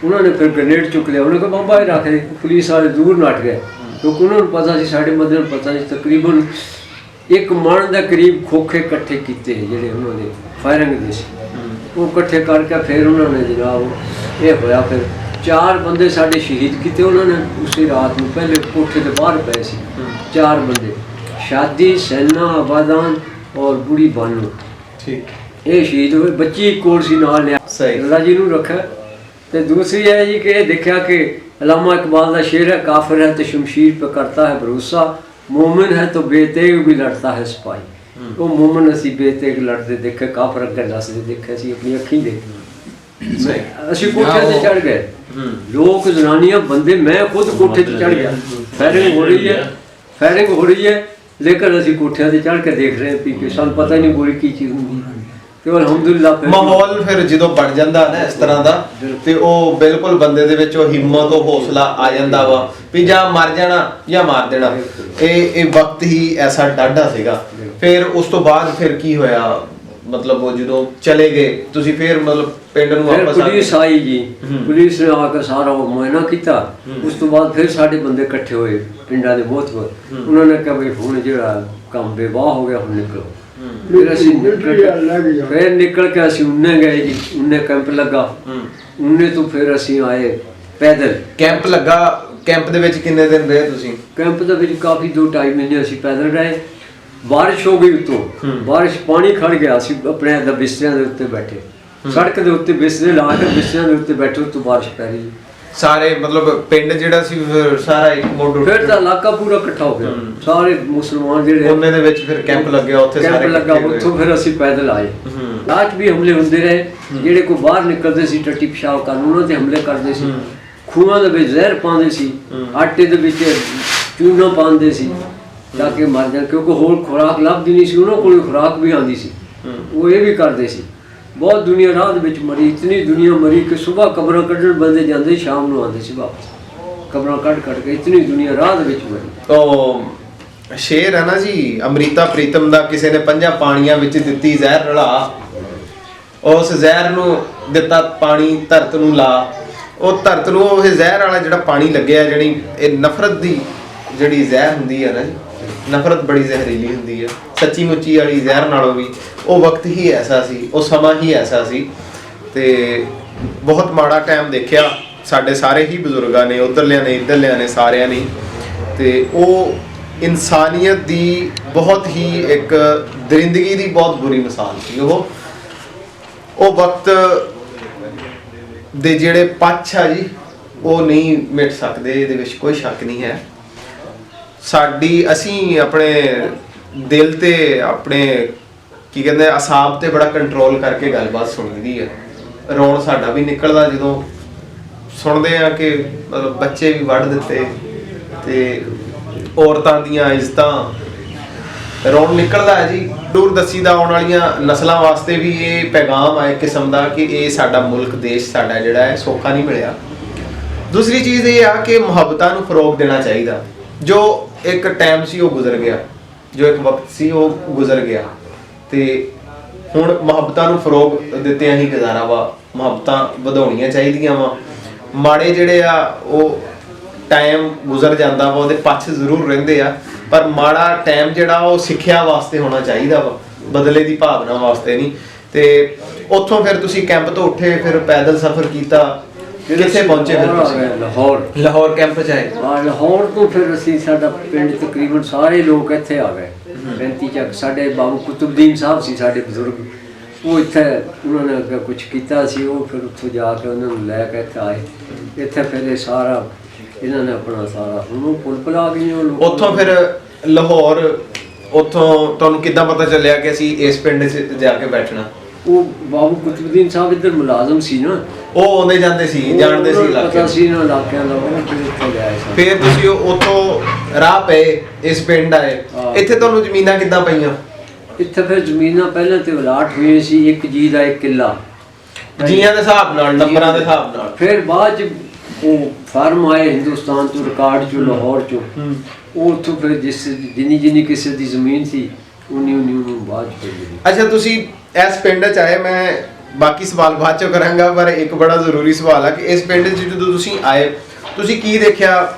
ਉਹਨਾਂ ਨੇ ਫਿਰ ਗ੍ਰਨੇਡ ਚੁੱਕ ਲਿਆ। ਉਹਨੇ ਕਿਹਾ ਬਾਬਾ ਇਹ ਰੱਖ ਦੇ। ਪੁਲਿਸ ਵਾਲੇ ਦੂਰ ਨੱਠ ਗਏ ਕਿਉਂਕਿ ਉਹਨਾਂ ਨੂੰ ਪਤਾ ਸੀ, ਸਾਡੇ ਬੰਦੇ ਨੂੰ ਪਤਾ ਸੀ। ਤਕਰੀਬਨ 1 ਮਣ ਦੇ ਕਰੀਬ ਖੋਖੇ ਇਕੱਠੇ ਕੀਤੇ ਜਿਹੜੇ ਉਹਨਾਂ ਦੇ ਫਾਇਰਿੰਗ ਦੇ ਸੀ, ਉਹ ਇਕੱਠੇ ਕਰਕੇ ਫਿਰ ਉਹਨਾਂ ਨੇ ਜਨਾਬ ਇਹ ਹੋਇਆ। ਫਿਰ 4 ਬੰਦੇ ਸਾਡੇ ਸ਼ਹੀਦ ਕੀਤੇ ਉਹਨਾਂ ਨੇ ਉਸੇ ਰਾਤ ਨੂੰ। ਪਹਿਲੇ ਕੋਠੇ ਦੇ ਬਾਹਰ ਪਏ ਸੀ 4 ਬੰਦੇ, ਸ਼ਾਦੀ, ਸੈਨਾ, ਆਬਾਦਾਨ ਔਰ ਬੁੜੀ ਬਾਨੂ, ਠੀਕ, ਇਹ ਸ਼ਹੀਦ ਹੋਏ। ਬੱਚੀ ਕੋਲ ਸੀ ਨਾਲ ਲਿਆ, ਅੱਲਾ ਜੀ ਨੂੰ ਰੱਖਿਆ। ਤੇ ਦੂਸਰੀ ਹੈ ਜੀ ਕਿ ਇਹ ਦੇਖਿਆ ਕਿ अल्लामा इकबाल का शेर है, काफिर है तो शमशीर पे करता है भरोसा, मोमिन है तो बेतेग भी लड़ता है सिपाही। वो मोमिन असी बेतेग लड़ते देखे, काफिर अगर दसते देखे, असी अपनी अखी देखे। असी कोठे से चढ़ गए, लोग जनानियां बंदे, मैं खुद कोठे से चढ़ गया। फायरिंग हो रही है लेकिन असी कोठे से चढ़ के देख रहे हैं पी, सानू पता नहीं गोली की चीज़ होंगी। ਤੇ ਅਲਹਮਦੁਲਿਲਾ ਮਾਹੌਲ ਫਿਰ ਜਦੋਂ ਬਣ ਜਾਂਦਾ ਨਾ ਇਸ ਤਰ੍ਹਾਂ ਦਾ, ਤੇ ਉਹ ਬਿਲਕੁਲ ਬੰਦੇ ਦੇ ਵਿੱਚ ਉਹ ਹਿੰਮਤ, ਉਹ ਹੌਸਲਾ ਆ ਜਾਂਦਾ ਵਾ ਵੀ ਜਾਂ ਮਰ ਜਾਣਾ ਜਾਂ ਮਾਰ ਦੇਣਾ। ਇਹ ਵਕਤ ਹੀ ਐਸਾ ਡਾਢਾ ਸੀਗਾ। ਫਿਰ ਉਸ ਤੋਂ ਬਾਅਦ ਫਿਰ ਕੀ ਹੋਇਆ, ਮਤਲਬ ਉਹ ਜਦੋਂ ਚਲੇ ਗਏ ਤੁਸੀਂ ਫਿਰ ਮਤਲਬ ਪਿੰਡ ਨੂੰ ਵਾਪਸ ਆ ਗਏ? ਪੁਲਿਸ ਆਈ ਜੀ, ਪੁਲਿਸ ਨੇ ਆ ਕੇ ਸਾਰਾ ਉਹ ਮੁਆਇਨਾ ਕੀਤਾ। ਉਸ ਤੋਂ ਬਾਅਦ ਫਿਰ ਸਾਡੇ ਬੰਦੇ ਇਕੱਠੇ ਹੋਏ ਪਿੰਡਾਂ ਦੇ ਬਹੁਤ। ਉਹਨਾਂ ਨੇ ਕਿਹਾ ਵੀ ਹੁਣ ਜਿਹੜਾ ਕੰਮ ਬੇਵਾਹ ਹੋ ਗਿਆ, ਹੁਣ ਨਿਕਲੋ। फिर असी फिर निकल के असी उन्ने गए जी, उन्ने कैंप लगा, उन्ने तो फिर असी आए पैदल। कैंप लगा, कैंप दे विच किन्ने दिन रहे तुसी? कैंप दे विच काफी 2-2.5 महीने असी पैदल रहे। बारिश हो गई उतों, बारिश पानी खड़ गया, असी अपने बिस्तरियां दे उत्ते बैठे, सड़क दे उत्ते बिस्तरे ला के बिस्तरियां दे उत्ते बैठे, उतों बारिश पै रही। ਸਾਰੇ ਮਤਲਬ ਪਿੰਡ ਜਿਹੜਾ ਸੀ ਸਾਰਾ ਇੱਕ ਮੋੜ ਫਿਰ ਤਾਂ ਇਲਾਕਾ ਪੂਰਾ ਇਕੱਠਾ ਹੋ ਗਿਆ, ਸਾਰੇ ਮੁਸਲਮਾਨ ਜਿਹੜੇ ਉਹਨੇ ਦੇ ਵਿੱਚ ਫਿਰ ਕੈਂਪ ਲੱਗਿਆ, ਉੱਥੇ ਸਾਰੇ ਕੈਂਪ ਲੱਗਾ। ਉੱਥੋਂ ਫਿਰ ਅਸੀਂ ਪੈਦਲ ਆਏ। ਰਾਤ ਵੀ ਹਮਲੇ ਹੁੰਦੇ ਰਹੇ, ਜਿਹੜੇ ਕੋਈ ਬਾਹਰ ਨਿਕਲਦੇ ਸੀ ਟੱਟੀ ਪਿਸ਼ਾਬ ਕਰਨ, ਉਹਨਾਂ ਤੇ ਹਮਲੇ ਕਰਦੇ ਸੀ। ਖੂਹਾਂ ਦੇ ਵਿੱਚ ਜ਼ਹਿਰ ਪਾਉਂਦੇ ਸੀ, ਆਟੇ ਦੇ ਵਿੱਚ ਚੂਨਾ ਪਾਉਂਦੇ ਸੀ, ਜਾ ਕੇ ਮਰ ਜਾਣ, ਕਿਉਂਕਿ ਹੋਰ ਖੁਰਾਕ ਲੱਭਦੀ ਨਹੀਂ ਸੀ, ਉਹਨਾਂ ਕੋਲ ਖੁਰਾਕ ਵੀ ਆਉਂਦੀ ਸੀ, ਉਹ ਇਹ ਵੀ ਕਰਦੇ ਸੀ। ਬਹੁਤ ਦੁਨੀਆ ਰਾਹ ਦੇ ਵਿੱਚ ਮਰੀ, ਇਤਨੀ ਦੁਨੀਆ ਮਰੀ ਕਿ ਸਵੇਰ ਕਬਰਾਂ ਕੱਢਣ ਬੰਦੇ ਜਾਂਦੇ, ਸ਼ਾਮ ਨੂੰ ਆਉਂਦੇ ਸੀ ਵਾਪਸ, ਕਬਰਾਂ ਕੱਢ ਕੇ ਇਤਨੀ ਦੁਨੀਆ ਰਾਹ ਦੇ ਵਿੱਚ ਮਰੀ। ਉਹ ਸ਼ੇਰ ਹੈ ਨਾ ਜੀ, ਅੰਮ੍ਰਿਤਾ ਪ੍ਰੀਤਮ ਦਾ, ਕਿਸੇ ਨੇ 5 ਪਾਣੀਆਂ ਵਿੱਚ ਦਿੱਤੀ ਜ਼ਹਿਰ ਰਲਾ, ਉਸ ਜ਼ਹਿਰ ਨੂੰ ਦਿੱਤਾ ਪਾਣੀ ਧਰਤ ਨੂੰ ਲਾ, ਉਹ ਧਰਤ ਨੂੰ ਉਹ ਜ਼ਹਿਰ ਵਾਲਾ ਜਿਹੜਾ ਪਾਣੀ ਲੱਗਿਆ, ਜਿਹੜੀ ਇਹ ਨਫ਼ਰਤ ਦੀ ਜਿਹੜੀ ਜ਼ਹਿਰ ਹੁੰਦੀ ਹੈ ਨਾ ਜੀ, ਨਫ਼ਰਤ ਬੜੀ ਜ਼ਹਿਰੀਲੀ ਹੁੰਦੀ ਹੈ, ਸੱਚੀ ਮੁੱਚੀ ਵਾਲੀ ਜ਼ਹਿਰ ਨਾਲੋਂ ਵੀ। ਉਹ ਵਕਤ ਹੀ ਐਸਾ ਸੀ, ਉਹ ਸਮਾਂ ਹੀ ਐਸਾ ਸੀ, ਤੇ ਬਹੁਤ ਮਾੜਾ ਟਾਈਮ ਦੇਖਿਆ ਸਾਡੇ ਸਾਰੇ ਹੀ ਬਜ਼ੁਰਗਾਂ ਨੇ, ਉੱਧਰਲਿਆਂ ਨੇ ਇੱਧਰਲਿਆਂ ਨੇ, ਸਾਰਿਆਂ ਨੇ। ਤੇ ਉਹ ਇਨਸਾਨੀਅਤ ਦੀ ਬਹੁਤ ਹੀ ਇੱਕ ਦਰਿੰਦਗੀ ਦੀ ਬਹੁਤ ਬੁਰੀ ਮਿਸਾਲ ਸੀ। ਉਹ ਵਕਤ ਦੇ ਜਿਹੜੇ ਪੱਛ ਆ ਜੀ, ਉਹ ਨਹੀਂ ਮਿਟ ਸਕਦੇ, ਇਹਦੇ ਵਿੱਚ ਕੋਈ ਸ਼ੱਕ ਨਹੀਂ ਹੈ। ਅਸੀਂ ਆਪਣੇ ਦਿਲ ਤੇ, ਆਪਣੇ ਕੀ ਕਹਿੰਦੇ ਅਸਾਬ ਤੇ ਬੜਾ ਕੰਟਰੋਲ ਕਰਕੇ ਗੱਲਬਾਤ ਸੁਣੀਦੀ ਹੈ। ਰੋਣ ਸਾਡਾ ਵੀ ਨਿਕਲਦਾ ਜਦੋਂ ਸੁਣਦੇ ਆ ਕਿ ਮਤਲਬ ਬੱਚੇ ਵੀ ਵੱਢ ਦਿੱਤੇ ਤੇ ਔਰਤਾਂ ਦੀਆਂ ਇੱਜ਼ਤਾਂ, ਰੋਣ ਨਿਕਲਦਾ ਹੈ ਜੀ। ਦੂਰ ਦੱਸੀ ਦਾ ਆਉਣ ਵਾਲੀਆਂ ਨਸਲਾਂ ਵਾਸਤੇ ਵੀ ਇਹ ਪੈਗਾਮ ਹੈ ਇੱਕ ਕਿਸਮ ਦਾ ਕਿ ਇਹ ਸਾਡਾ ਮੁਲਕ, ਦੇਸ਼ ਸਾਡਾ ਜਿਹੜਾ ਹੈ ਸੌਖਾ ਨਹੀਂ ਮਿਲਿਆ। ਦੂਸਰੀ ਚੀਜ਼ ਇਹ ਆ ਕਿ ਮੁਹੱਬਤਾਂ ਨੂੰ ਫਰੋਗ ਦੇਣਾ ਚਾਹੀਦਾ। ਜੋ ਇੱਕ ਟਾਈਮ ਸੀ ਉਹ ਗੁਜ਼ਰ ਗਿਆ, ਜੋ ਇੱਕ ਵਕਤ ਸੀ ਉਹ ਗੁਜ਼ਰ ਗਿਆ, ਤੇ ਹੁਣ ਮੁਹੱਬਤਾਂ ਨੂੰ ਫਰੋਗ ਦਿੱਤਿਆਂ ਹੀ ਗੁਜ਼ਾਰਾ ਵਾ। ਮੁਹੱਬਤਾਂ ਵਧਾਉਣੀਆਂ ਚਾਹੀਦੀਆਂ ਵਾ। ਮਾੜੇ ਜਿਹੜੇ ਆ ਉਹ ਟਾਈਮ ਗੁਜ਼ਰ ਜਾਂਦਾ ਵਾ, ਉਹਦੇ ਪੱਛ ਜ਼ਰੂਰ ਰਹਿੰਦੇ ਆ, ਪਰ ਮਾੜਾ ਟਾਈਮ ਜਿਹੜਾ ਉਹ ਸਿੱਖਿਆ ਵਾਸਤੇ ਹੋਣਾ ਚਾਹੀਦਾ ਵਾ, ਬਦਲੇ ਦੀ ਭਾਵਨਾ ਵਾਸਤੇ ਨਹੀਂ। ਤੇ ਉੱਥੋਂ ਫਿਰ ਤੁਸੀਂ ਕੈਂਪ ਤੋਂ ਉੱਠੇ, ਫਿਰ ਪੈਦਲ ਸਫ਼ਰ ਕੀਤਾ, ਕਿੱਥੇ ਪਹੁੰਚੇ ਫਿਰ ਤੁਸੀਂ? ਲਾਹੌਰ ਕੈਂਪ ਚ ਆਏ। ਲਾਹੌਰ ਤੋਂ ਫਿਰ ਅਸੀਂ, ਸਾਡਾ ਪਿੰਡ ਤਕਰੀਬਨ ਸਾਰੇ ਲੋਕ ਇੱਥੇ ਆ ਗਏ 35 ਚੱਕ। ਸਾਡੇ ਬਾਬੂ ਕੁਤਬਦੀਨ ਸਾਹਿਬ ਸੀ ਸਾਡੇ ਬਜ਼ੁਰਗ, ਉਹ ਇੱਥੇ ਉਹਨਾਂ ਨੇ ਅੱਗੇ ਕੁਝ ਕੀਤਾ ਸੀ, ਉਹ ਫਿਰ ਉੱਥੋਂ ਜਾ ਕੇ ਉਹਨਾਂ ਨੂੰ ਲੈ ਕੇ ਇੱਥੇ ਆਏ। ਇੱਥੇ ਫਿਰ ਇਹ ਸਾਰਾ ਇਹਨਾਂ ਨੇ ਆਪਣਾ ਸਾਰਾ ਉਹਨੂੰ ਪੁਲ ਆ ਗਈ। ਉੱਥੋਂ ਫਿਰ ਲਾਹੌਰ, ਉੱਥੋਂ ਤੁਹਾਨੂੰ ਕਿੱਦਾਂ ਪਤਾ ਚੱਲਿਆ ਕਿ ਅਸੀਂ ਇਸ ਪਿੰਡ 'ਚ ਜਾ ਕੇ ਬੈਠਣਾ? ਉਹ ਬਾਬੂ ਕੁਤਬਦੀਨ ਸਾਹਿਬ ਇੱਧਰ ਮੁਲਾਜ਼ਮ ਸੀ ਨਾ, ਉਹ ਆਉਂਦੇ ਜਾਂਦੇ ਸੀ, ਜਾਣਦੇ ਸੀ ਪਤਾ ਸੀ ਨਾ ਇਲਾਕਿਆਂ ਦਾ, ਉਹ ਫਿਰ ਉੱਥੇ ਗਏ ਸੀ। ਫਿਰ ਤੁਸੀਂ ਉੱਥੋਂ ਰਾਹ ਪਏ, ਇਸ ਪਿੰਡ ਆਏ। ਇੱਥੇ ਤੁਹਾਨੂੰ ਜ਼ਮੀਨਾਂ ਕਿੱਦਾਂ ਪਈਆਂ? ਇੱਥੇ ਫਿਰ ਜ਼ਮੀਨਾਂ ਪਹਿਲਾਂ ਤੇ ਅਲਾਟ ਹੋਈਆਂ ਸੀ, ਇੱਕ ਜੀ ਦਾ 1 ਕਿੱਲਾ ਜੀਆਂ ਦੇ ਹਿਸਾਬ ਨਾਲ, ਨੰਬਰਾਂ ਦੇ ਹਿਸਾਬ ਨਾਲ। ਫਿਰ ਬਾਅਦ ਚ ਉਹ ਫਾਰਮ ਆਏ ਹਿੰਦੁਸਤਾਨ ਤੋਂ, ਰਿਕਾਰਡ ਚੋਂ, ਲਾਹੌਰ ਚੋਂ, ਉਹ ਉੱਥੋਂ ਫਿਰ ਜਿੰਨੀ ਕਿਸੇ ਦੀ ਜ਼ਮੀਨ ਸੀ ਉਨੀ ਉਹਨੂੰ ਬਾਅਦ ਚ ਮਿਲੀ। ਅੱਛਾ, ਤੁਸੀਂ ਇਸ ਪਿੰਡ 'ਚ ਆਏ, ਮੈਂ ਬਾਕੀ ਸਵਾਲ ਬਾਅਦ ਚੋਂ ਕਰਾਂਗਾ, ਪਰ ਇੱਕ ਬੜਾ ਜ਼ਰੂਰੀ ਸਵਾਲ ਆ ਕਿ ਇਸ ਪਿੰਡ 'ਚ ਜਦੋਂ ਤੁਸੀਂ ਆਏ, ਤੁਸੀਂ ਕੀ ਦੇਖਿਆ?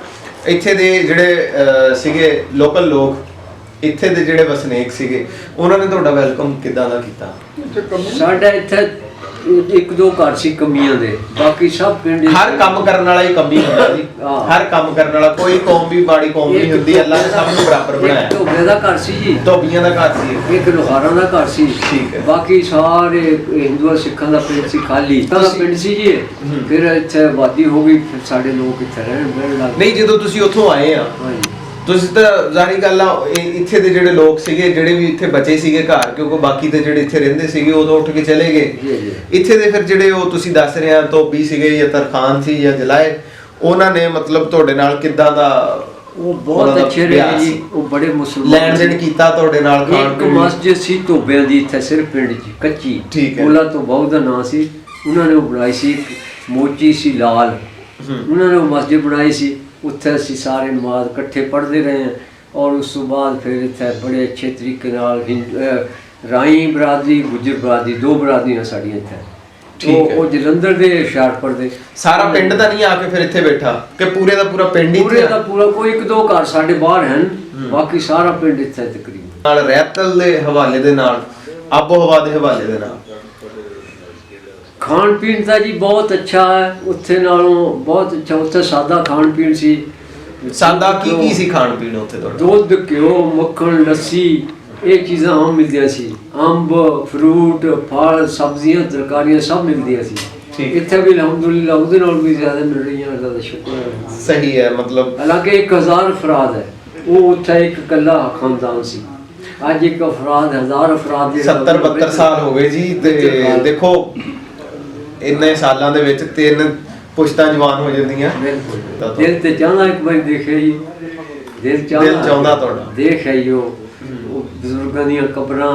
ਇੱਥੇ ਦੇ ਜਿਹੜੇ ਸੀਗੇ ਲੋਕਲ ਲੋਕ, ਇੱਥੇ ਦੇ ਜਿਹੜੇ ਵਸਨੀਕ ਸੀਗੇ, ਉਹਨਾਂ ਨੇ ਤੁਹਾਡਾ ਵੈਲਕਮ ਕਿੱਦਾਂ ਦਾ ਕੀਤਾ? ਸਾਡਾ ਇੱਥੇ 1-2 ਘਰ ਸੀ ਕਮੀਆਂ ਦੇ, ਬਾਕੀ ਸਭ ਪਿੰਡ ਹਰ ਕੰਮ ਕਰਨ ਵਾਲਾ ਹੀ ਕਮੀ ਹੁੰਦਾ ਜੀ। ਹਰ ਕੰਮ ਕਰਨ ਵਾਲਾ, ਕੋਈ ਕੌਮ ਵੀ ਮਾੜੀ ਕੌਮ ਨਹੀਂ ਹੁੰਦੀ, ਅੱਲਾਹ ਨੇ ਸਭ ਨੂੰ ਬਰਾਬਰ ਬਣਾਇਆ। ਧੋਬੇ ਦਾ ਘਰ ਸੀ ਜੀ, ਧੋਬੀਆਂ ਦਾ ਘਰ ਸੀ, ਇੱਕ ਲੋਹਾਰਾਂ ਦਾ ਘਰ ਸੀ, ਠੀਕ ਹੈ। ਬਾਕੀ ਸਾਰੇ ਹਿੰਦੂਆਂ ਸਿੱਖਾਂ ਦਾ ਪਿੰਡ ਸੀ, ਖਾਲੀ ਦਾ ਪਿੰਡ ਸੀ ਜੀ। ਫਿਰ ਇੱਥੇ ਆਬਾਦੀ ਹੋ ਗਈ, ਫਿਰ ਸਾਡੇ ਲੋਕ ਇੱਥੇ ਰਹਿਣ ਲੱਗ। ਨਹੀਂ, ਜਦੋਂ ਤੁਸੀਂ ਉੱਥੋਂ ਆਏ ਆ, ਹਾਂਜੀ, ਤੁਸੀਂ ਤਾਂ ਜ਼ਾਹਰੀ ਗੱਲ ਆ, ਇੱਥੇ ਦੇ ਜਿਹੜੇ ਲੋਕ ਸੀਗੇ, ਜਿਹੜੇ ਵੀ ਇੱਥੇ ਬਚੇ ਸੀਗੇ ਘਰ, ਕਿਉਂਕਿ ਬਾਕੀ ਤੇ ਜਿਹੜੇ ਇੱਥੇ ਰਹਿੰਦੇ ਸੀਗੇ ਉਦੋਂ ਉੱਠ ਕੇ ਚਲੇ ਗਏ। ਇੱਥੇ ਦੇ ਫਿਰ ਜਿਹੜੇ ਉਹ ਤੁਸੀਂ ਦੱਸ ਰਹੇ ਆ ਧੋਬੀ ਸੀਗੇ ਜਾਂ ਤਰਖਾਨ ਸੀ ਜਾਂ ਜਲਾਏ, ਉਹਨਾਂ ਨੇ ਮਤਲਬ ਤੁਹਾਡੇ ਨਾਲ ਕਿੱਦਾਂ ਦਾ? ਉਹ ਬਹੁਤ ਅੱਛੇ ਰਹੇ ਜੀ, ਉਹ ਬੜੇ ਮੁਸਲਮਾਨ ਲੈਣ ਦੇਣ ਕੀਤਾ ਤੁਹਾਡੇ ਨਾਲ, ਖਾਣ ਇੱਕ ਪੀਣ? ਮਸਜਿਦ ਸੀ ਧੋਬਿਆਂ ਦੀ ਇੱਥੇ ਸਿਰਫ ਪਿੰਡ 'ਚ, ਕੱਚੀ, ਠੀਕ ਹੈ। ਉਹਨਾਂ ਤੋਂ ਬਹੁਤ ਦਾ ਨਾਂ ਸੀ, ਉਹਨਾਂ ਨੇ ਉਹ ਬਣਾਈ ਸੀ, ਮੋਚੀ ਸੀ ਲਾਲ, ਉਹਨਾਂ ਨੇ ਉਹ ਮਸਜਿਦ ਬਣਾਈ ਸੀ। ਉੱਥੇ ਅਸੀਂ ਸਾਰੇ ਨਮਾਜ਼ ਇਕੱਠੇ ਪੜ੍ਹਦੇ ਰਹੇ ਹਾਂ, ਔਰ ਉਸ ਤੋਂ ਬਾਅਦ ਫਿਰ ਇੱਥੇ ਬੜੇ ਅੱਛੇ ਤਰੀਕੇ ਨਾਲ ਰਾਈ ਬਰਾਦਰੀ, ਗੁੱਜਰ ਬਰਾਦਰੀ, 2 ਬਰਾਦਰੀਆਂ ਸਾਡੀਆਂ ਇੱਥੇ। ਉਹ ਜਲੰਧਰ ਦੇ, ਹੁਸ਼ਿਆਰਪੁਰ ਦੇ। ਸਾਰਾ ਪਿੰਡ ਤਾਂ ਨਹੀਂ ਆ ਕੇ ਫਿਰ ਇੱਥੇ ਬੈਠਾ ਕਿ ਪੂਰੇ ਦਾ ਪੂਰਾ ਪਿੰਡ ਹੀ? ਪੂਰੇ ਦਾ ਪੂਰਾ, ਕੋਈ 1-2 ਘਰ ਸਾਡੇ ਬਾਹਰ ਹਨ, ਬਾਕੀ ਸਾਰਾ ਪਿੰਡ ਇੱਥੇ ਤਕਰੀਬਨ। ਨਾਲ ਰਹਿਤਲ ਦੇ ਹਵਾਲੇ ਦੇ ਨਾਲ, ਆਬੋ ਹਵਾ ਦੇ ਹਵਾਲੇ ਦੇ ਨਾਲ, ਖਾਣ ਪੀਣ ਤਾਂ ਜੀ ਬਹੁਤ ਅੱਛਾ ਹੈ ਉੱਥੇ ਨਾਲੋਂ, ਬਹੁਤ ਅੱਛਾ। ਉੱਥੇ ਸਾਦਾ ਖਾਣ ਪੀਣ ਸੀ। ਸਾਦਾ ਕੀ ਸੀ ਖਾਣ ਪੀਣ ਉੱਥੇ ਤੁਹਾਡਾ? ਦੁੱਧ, ਘਿਓ, ਮੱਖਣ, ਲੱਸੀ, ਇਹ ਚੀਜ਼ਾਂ ਆਮ ਮਿਲਦੀਆਂ ਸੀ। ਅੰਬ, ਫਰੂਟ, ਫਲ, ਸਬਜ਼ੀਆਂ, ਤਰਕਾਰੀਆਂ ਸਭ ਮਿਲਦੀਆਂ ਸੀ। ਇੱਥੇ ਵੀ ਅਲਹਮਦੁਲਿਲਾ ਉਹਦੇ ਨਾਲ ਵੀ ਜ਼ਿਆਦਾ ਮਿਲ ਰਹੀਆਂ, ਅੱਲਾ ਦਾ ਸ਼ੁਕਰ ਹੈ। ਸਹੀ ਹੈ, ਮਤਲਬ ਹਾਲਾਂਕਿ 1000 ਅਫਰਾਦ ਹੈ, ਉਹ ਉੱਥੇ ਇੱਕ ਇਕੱਲਾ ਖਾਨਦਾਨ ਸੀ। ਅੱਜ ਇੱਕ ਅਫਰਾਦ, 1000 ਅਫਰਾਦ 70-72 ਸਾਲ ਹੋ ਗਏ ਜੀ। ਤੇ ਦੇਖੋ ਇੰਨੇ ਸਾਲਾਂ ਦੇ ਵਿੱਚ 3 ਪੁਸ਼ਤਾਂ ਜਵਾਨ ਹੋ ਜਾਂਦੀਆਂ। ਦਿਲ ਤੇ ਚਾਹਨਾ ਇੱਕ ਵਾਰ ਦੇਖਿਆ ਜੀ। ਦਿਲ ਚਾਹੁੰਦਾ ਤੁਹਾਡਾ। ਦੇਖ ਆਈਓ ਉਹ ਬਜ਼ੁਰਗਾਂ ਦੀਆਂ ਕਬਰਾਂ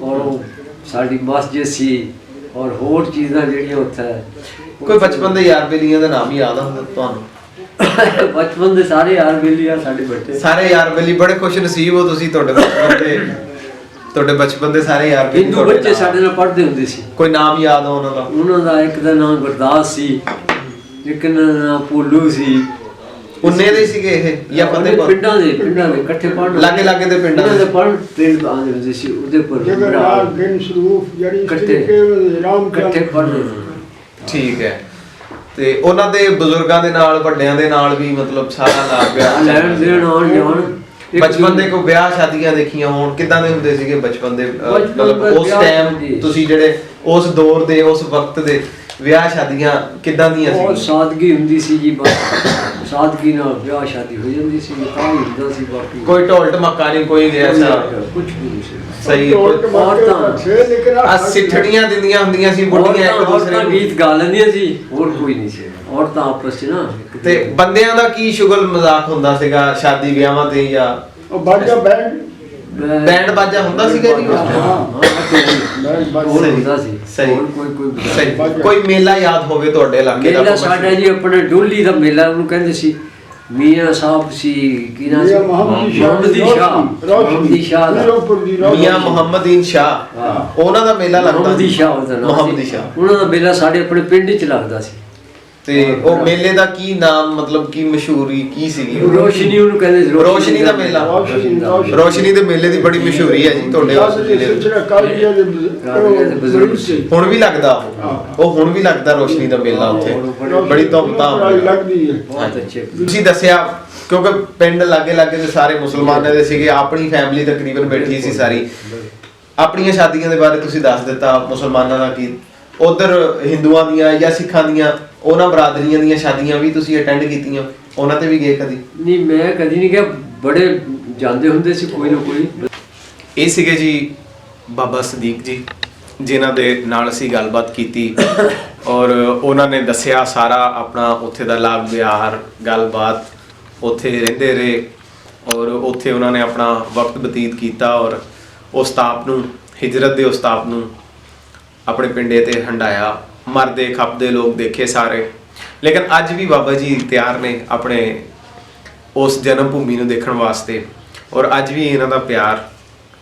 ਔਰ ਉਹ ਸਾਡੀ ਮਸਜਿਦ ਸੀ ਔਰ ਹੋਰ ਚੀਜ਼ਾਂ ਜਿਹੜੀਆਂ ਉੱਥੇ ਕੋਈ ਬਚਪਨ ਦੇ ਯਾਰ ਬੇਲੀਆਂ ਦਾ ਨਾਮ ਯਾਦ ਆਉਂਦਾ ਤੁਹਾਨੂੰ? ਬਚਪਨ ਦੇ ਸਾਰੇ ਯਾਰ ਬੇਲੀ ਆ ਸਾਡੇ ਬੱਚੇ ਸਾਰੇ ਯਾਰ ਬੇਲੀ ਬੜੇ ਖੁਸ਼ ਨਸੀਬ ਹੋ ਤੁਸੀਂ, ਤੁਹਾਡੇ ਬਚਪਨ ਦੇ ਸਾਰੇ ਯਾਰ ਬੇਲੀ ਹਿੰਦੂ ਬੱਚੇ ਸਾਡੇ ਨਾਲ ਪੜ੍ਹਦੇ ਹੁੰਦੇ ਸੀ। ਕੋਈ ਨਾਮ ਯਾਦ ਆ ਉਹਨਾਂ ਦਾ? ਉਹਨਾਂ ਦਾ ਇੱਕ ਦਾ ਨਾਮ ਗੁਰਦਾਸ ਸੀ, ਇੱਕ ਦਾ ਨਾਮ ਪੋਲੂ ਸੀ। ਉਨੇ ਦੇ ਸੀਗੇ ਇਹ ਜਾਂ ਫਤਿਹਪੁਰ? ਪਿੰਡਾਂ ਦੇ ਇਕੱਠੇ ਪੜ੍ਹਨ ਲਾਗੇ ਦੇ ਪਿੰਡਾਂ ਦੇ ਪੜ੍ਹਨ ਪਿੰਡ ਆਉਂਦੇ ਹੁੰਦੇ ਸੀ ਉਹਦੇ ਪਰ ਜਗਰਾਜ ਦਿਨ ਸਰੂਪ ਜਿਹੜੀ ਇਕੱਠੇ ਰਾਮ ਇਕੱਠੇ ਪੜ੍ਹਦੇ ਠੀਕ ਹੈ। ਤੇ ਉਹਨਾਂ ਦੇ ਬਜ਼ੁਰਗਾਂ ਦੇ ਨਾਲ ਵੱਡਿਆਂ ਦੇ ਨਾਲ ਵੀ ਮਤਲਬ ਸਾਰਾ ਨਾਮ ਪਿਆਰ ਲੈਣ ਦੇਣ ਆਉਣ ਜਾਣ। ਬਚਪਨ ਦੇ ਕੋਈ ਵਿਆਹ ਸ਼ਾਦੀਆਂ ਦੇਖੀਆਂ ਹੋਣ, ਕਿੱਦਾਂ ਦੇ ਹੁੰਦੇ ਸੀਗੇ ਬਚਪਨ ਦੇ? ਮਤਲਬ ਉਸ ਟਾਈਮ ਤੁਸੀਂ ਜਿਹੜੇ ਉਸ ਦੌਰ ਦੇ ਉਸ ਵਕਤ ਦੇ ਵਿਆਹ ਸ਼ਾਦੀਆਂ ਕਿੱਦਾਂ ਦੀਆਂ ਬਹੁਤ ਸੀ? ਸਾਦਗੀ ਹੁੰਦੀ ਸੀ ਜੀ, ਬਸ ਸਾਦਗੀ ਨਾਲ ਵਿਆਹ ਸ਼ਾਦੀ ਹੋ ਜਾਂਦੀ ਸੀ, ਤਾਂ ਹੀ ਹੁੰਦਾ ਸੀ। ਬਾਕੀ ਕੋਈ ਢੋਲ ਢਮੱਕਾ ਨਹੀਂ, ਕੋਈ ਗਿਆ ਸਾ ਕੁਝ ਵੀ ਨਹੀਂ ਸੀ। ਸਹੀ ਆ ਸਿੱਠੜੀਆਂ ਦਿੰਦੀਆਂ ਹੁੰਦੀਆਂ ਸੀ ਬੁੱਢੀਆਂ ਇੱਕ ਦੂਸਰੇ ਔਰਤਾਂ ਨੂੰ। ਗੀਤ ਗਾ ਲੈਂਦੀਆਂ ਸੀ, ਹੋਰ ਕੋਈ ਨਹੀਂ ਸੀ। ਔਰਤਾਂ ਆਪਸ ਚ ਨਾ ਤੇ ਬੰਦਿਆਂ ਦਾ ਕੀ ਸ਼ੁਗਲ ਮਜ਼ਾਕ ਹੁੰਦਾ ਸੀਗਾ ਸ਼ਾਦੀ ਵਿਆਹਾਂ ਤੇ ਜਾਂ ਉਹ ਬਾਜਾ ਬੈਂਡ ਬੈਂਡ ਬਾਜਾ ਹੁੰਦਾ ਸੀਗਾ ਜੀ? ਹੋਰ ਹੁੰਦਾ ਸੀ। ਸਹੀ। ਹੋਰ ਕੋਈ ਸਹੀ। ਕੋਈ ਮੇਲਾ ਯਾਦ ਹੋਵੇ ਤੁਹਾਡੇ ਇਲਾਕੇ ਦਾ? ਮੇਲਾ ਸਾਡਾ ਜੀ ਆਪਣੇ ਡੋਲੀ ਦਾ ਮੇਲਾ, ਉਹਨੂੰ ਕਹਿੰਦੇ ਸੀ ਮੀਆਂ ਸਾਹਿਬ ਸੀ, ਕੀ ਨਾਮ ਸੀ? ਮੁਹੰਮਦੀ ਸ਼ਾਹ ਦਾ। ਮੀਆਂ ਮੁਹੰਮਦੀਨ ਸ਼ਾਹ, ਉਹਨਾਂ ਦਾ ਮੇਲਾ ਲੱਗਦਾ? ਮੁਹੰਮਦੀ ਸ਼ਾਹ ਉਹਦਾ ਨਾਮ ਸੀ। ਮੁਹੰਮਦੀ ਸ਼ਾਹ। ਉਹਨਾਂ ਦਾ ਮੇਲਾ ਸਾਡੇ ਆਪਣੇ ਪਿੰਡ 'ਚ ਲੱਗਦਾ ਸੀ। ਤੇ ਉਹ ਮੇਲੇ ਦਾ ਕੀ ਨਾਮ, ਮਤਲਬ ਕੀ ਮਸ਼ਹੂਰੀ ਕੀ ਸੀਗੀ? ਰੋਸ਼ਨੀ ਉਹਨੂੰ ਕਹਿੰਦੇ ਸੀ। ਰੋਸ਼ਨੀ ਦਾ ਮੇਲਾ। ਰੋਸ਼ਨੀ ਦੇ ਮੇਲੇ ਦੀ ਬੜੀ ਮਸ਼ਹੂਰੀ ਹੈ ਜੀ ਤੁਹਾਡੇ ਉਸ ਜ਼ਿਲ੍ਹੇ ਵਿੱਚ। ਹੁਣ ਵੀ ਲੱਗਦਾ ਉਹ ਹੁਣ ਵੀ ਲੱਗਦਾ ਰੋਸ਼ਨੀ ਦਾ ਮੇਲਾ ਉੱਥੇ, ਬੜੀ ਧੂਮਧਾਮ ਲੱਗਦੀ ਹੈ। ਬਹੁਤ ਅੱਛੇ। ਤੁਸੀਂ ਦੱਸਿਆ ਕਿਉਂਕਿ ਪਿੰਡ ਲਾਗੇ ਦੇ ਸਾਰੇ ਮੁਸਲਮਾਨਾਂ ਦੇ ਸੀਗੇ, ਆਪਣੀ ਫੈਮਿਲੀ ਤਕਰੀਬਨ ਬੈਠੀ ਸੀ ਸਾਰੀ। ਆਪਣੀਆਂ ਸ਼ਾਦੀਆਂ ਦੇ ਬਾਰੇ ਤੁਸੀਂ ਦੱਸ ਦਿੱਤਾ, ਮੁਸਲਮਾਨਾਂ ਦਾ ਕੀ, ਉਧਰ ਹਿੰਦੂਆਂ ਦੀਆਂ ਜਾਂ ਸਿੱਖਾਂ ਦੀਆਂ ਉਹਨਾਂ ਬਰਾਦਰੀਆਂ ਦੀਆਂ ਸ਼ਾਦੀਆਂ ਵੀ ਤੁਸੀਂ ਅਟੈਂਡ ਕੀਤੀਆਂ, ਉਹਨਾਂ ਤੇ ਵੀ ਗਏ ਕਦੀ? ਨਹੀਂ, ਮੈਂ ਕਦੀ ਨਹੀਂ ਗਿਆ, ਬੜੇ ਜਾਂਦੇ ਹੁੰਦੇ ਸੀ ਕੋਈ ਨਾ ਕੋਈ। ਇਹ ਸੀਗੇ ਜੀ ਬਾਬਾ ਸਦੀਕ ਜੀ, ਜਿਨ੍ਹਾਂ ਦੇ ਨਾਲ ਅਸੀਂ ਗੱਲਬਾਤ ਕੀਤੀ ਔਰ ਉਹਨਾਂ ਨੇ ਦੱਸਿਆ ਸਾਰਾ ਆਪਣਾ ਉੱਥੇ ਦਾ ਲਾਗ ਵਿਹਾਰ, ਗੱਲਬਾਤ, ਉੱਥੇ ਰਹਿੰਦੇ ਰਹੇ ਔਰ ਉੱਥੇ ਉਹਨਾਂ ਨੇ ਆਪਣਾ ਵਕਤ ਬਤੀਤ ਕੀਤਾ ਔਰ ਉਸ ਤਾਪ ਨੂੰ, ਹਿਜਰਤ ਦੇ ਉਸ ਤਾਪ ਨੂੰ ਆਪਣੇ ਪਿੰਡੇ ਤੇ ਹੰਡਾਇਆ। ਮਰਦੇ ਖਪਦੇ ਲੋਕ ਦੇਖੇ ਸਾਰੇ, ਲੇਕਿਨ ਅੱਜ ਵੀ ਬਾਬਾ ਜੀ ਤਿਆਰ ਨੇ ਆਪਣੇ ਉਸ ਜਨਮ ਭੂਮੀ ਨੂੰ ਦੇਖਣ ਵਾਸਤੇ ਔਰ ਅੱਜ ਵੀ ਇਹਨਾਂ ਦਾ ਪਿਆਰ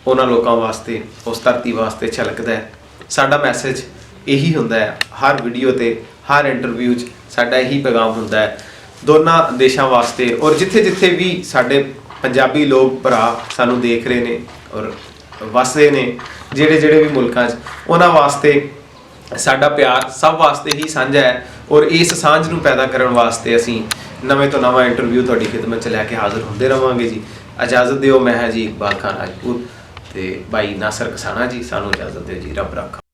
ਉਹਨਾਂ ਲੋਕਾਂ ਵਾਸਤੇ, ਉਸ ਧਰਤੀ ਵਾਸਤੇ ਛਲਕਦਾ ਹੈ। ਸਾਡਾ ਮੈਸੇਜ ਇਹੀ ਹੁੰਦਾ ਹੈ, ਹਰ ਵੀਡੀਓ ਤੇ ਹਰ ਇੰਟਰਵਿਊ 'ਚ ਸਾਡਾ ਇਹੀ ਪੈਗਾਮ ਹੁੰਦਾ ਹੈ ਦੋਨਾਂ ਦੇਸ਼ਾਂ ਵਾਸਤੇ ਔਰ ਜਿੱਥੇ ਵੀ ਸਾਡੇ ਪੰਜਾਬੀ ਲੋਕ ਭਰਾ ਸਾਨੂੰ ਦੇਖ ਰਹੇ ਨੇ ਔਰ ਵਸਦੇ ਨੇ ਜਿਹੜੇ ਵੀ ਮੁਲਕਾਂ 'ਚ, ਉਹਨਾਂ ਵਾਸਤੇ ਸਾਡਾ ਪਿਆਰ ਸਭ ਵਾਸਤੇ ਹੀ ਸਾਂਝਾ ਹੈ ਔਰ ਇਸ ਸਾਂਝ ਨੂੰ ਪੈਦਾ ਕਰਨ ਵਾਸਤੇ ਅਸੀਂ ਨਵੇਂ ਤੋਂ ਨਵਾਂ ਇੰਟਰਵਿਊ ਤੁਹਾਡੀ ਖਿਦਮਤ 'ਚ ਲੈ ਕੇ ਹਾਜ਼ਰ ਹੁੰਦੇ ਰਵਾਂਗੇ ਜੀ। ਇਜਾਜ਼ਤ ਦਿਓ, ਮੈਂ ਹਾਂ ਜੀ ਇਕਬਾਲ ਖਾਨ ਰਾਜਪੂਤ ਤੇ ਭਾਈ ਨਾਸਰ ਕਸਾਣਾ ਜੀ, ਸਾਨੂੰ ਇਜਾਜ਼ਤ ਦਿਓ ਜੀ, ਰੱਬ ਰੱਖਾ।